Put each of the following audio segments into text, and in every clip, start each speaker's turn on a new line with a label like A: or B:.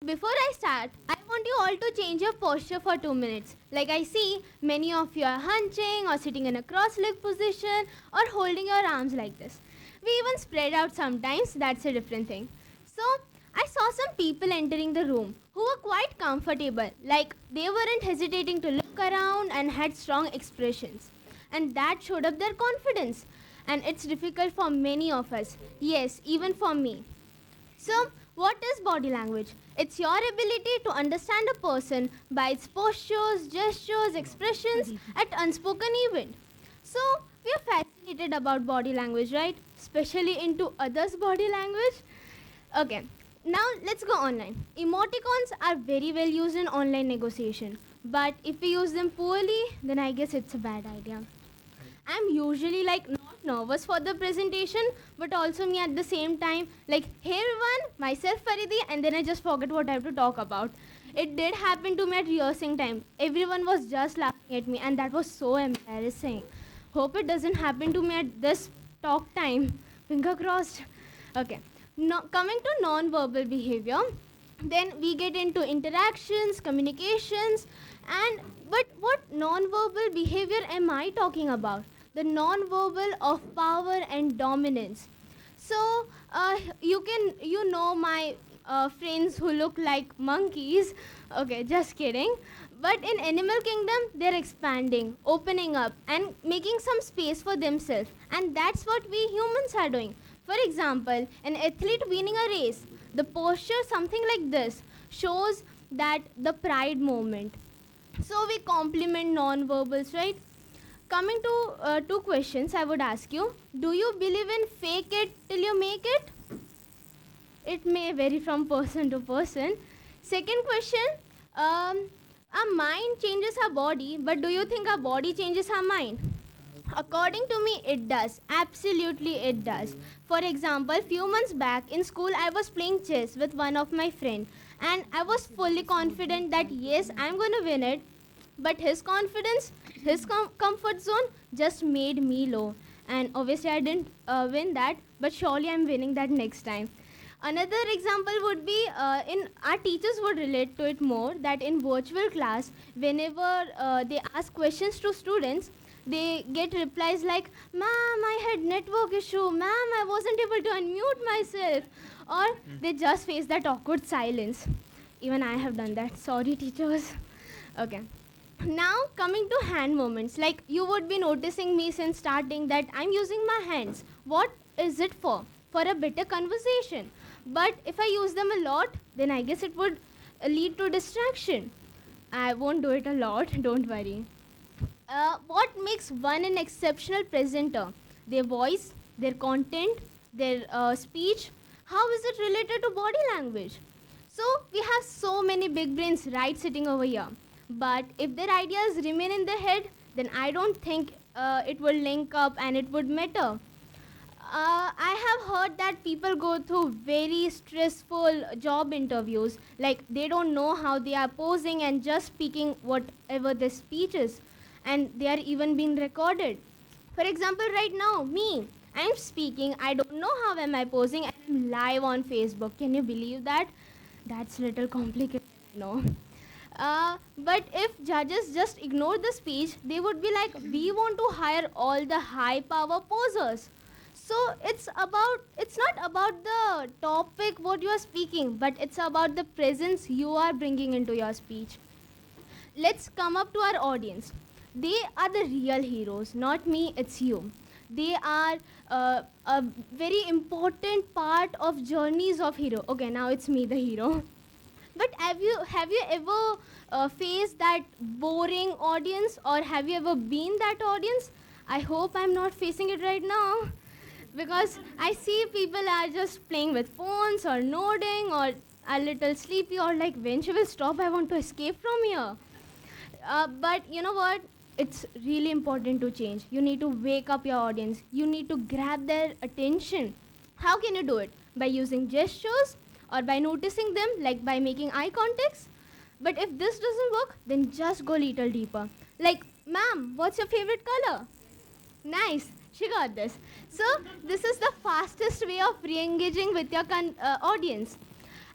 A: before I start, I want you all to change your posture for 2 minutes. Like I see, many of you are hunching or sitting in a cross-leg position or holding your arms like this. We even spread out sometimes, that's a different thing. So, I saw some people entering the room who were quite comfortable, like they weren't hesitating to look around and had strong expressions. And that showed up their confidence. And it's difficult for many of us. Yes, even for me. So, what is body language? It's your ability to understand a person by its postures, gestures, expressions at unspoken event. So, we are fascinated about body language, right? Especially into others' body language. Okay, now let's go online. Emoticons are very well used in online negotiation. But if we use them poorly, then I guess it's a bad idea. I'm usually not nervous for the presentation, but also me at the same time, like, hey everyone, myself Paridhi, and then I just forget what I have to talk about. It did happen to me at rehearsing time. Everyone was just laughing at me, and that was so embarrassing. Hope it doesn't happen to me at this talk time. Finger crossed. Okay. Now, coming to non-verbal behavior, then we get into interactions, communications, and but what non-verbal behavior am I talking about? The non-verbal of power and dominance. So you know my friends who look like monkeys. Okay, just kidding. But in animal kingdom, they're expanding, opening up, and making some space for themselves. And that's what we humans are doing. For example, an athlete winning a race, the posture, something like this, shows that the pride moment. So we compliment non-verbals, right? Coming to two questions, I would ask you: do you believe in fake it till you make it? It may vary from person to person. Second question: our mind changes our body, but do you think our body changes our mind? According to me, it does. Absolutely, it does. For example, few months back in school, I was playing chess with one of my friends, and I was fully confident that yes, I'm going to win it. But his confidence, his comfort zone just made me low. And obviously, I didn't win that, but surely I'm winning that next time. Another example would be in our teachers would relate to it more that in virtual class, whenever they ask questions to students, they get replies like, "Ma'am, I had network issue. Ma'am, I wasn't able to unmute myself." Or they just face that awkward silence. Even I have done that. Sorry, teachers. Okay. Now coming to hand movements, like you would be noticing me since starting that I'm using my hands. What is it for? For a better conversation. But if I use them a lot, then I guess it would lead to distraction. I won't do it a lot, don't worry. What makes one an exceptional presenter? Their voice, their content, their speech. How is it related to body language? So we have so many big brains right sitting over here. But if their ideas remain in their head, then I don't think it will link up and it would matter. I have heard that people go through very stressful job interviews. Like they don't know how they are posing and just speaking whatever the speech is. And they are even being recorded. For example, right now, me, I'm speaking. I don't know how am I posing and I'm live on Facebook. Can you believe that? That's a little complicated, no. But if judges just ignore the speech, they would be like, we want to hire all the high power posers. So it's not about the topic what you are speaking, but it's about the presence you are bringing into your speech. Let's come up to our audience. They are the real heroes, not me, it's you. They are a very important part of journeys of hero. Okay, now it's me, the hero. But have you ever faced that boring audience, or have you ever been that audience? I hope I'm not facing it right now, because I see people are just playing with phones or nodding or a little sleepy or like, when she will stop, I want to escape from here. But you know what? It's really important to change. You need to wake up your audience. You need to grab their attention. How can you do it? By using gestures or by noticing them, like by making eye contacts. But if this doesn't work, then just go a little deeper. Like, ma'am, what's your favorite color? Nice, she got this. So this is the fastest way of re-engaging with your audience.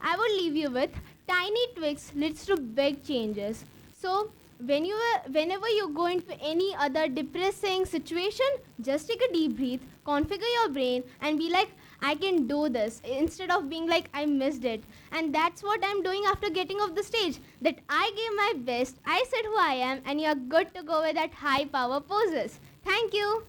A: I will leave you with Tiny tweaks leads to big changes. So whenever you go into any other depressing situation, just take a deep breath, configure your brain, and be like, I can do this, instead of being like, I missed it. And that's what I'm doing after getting off the stage. That I gave my best, I said who I am, and you're good to go with that high power poses. Thank you.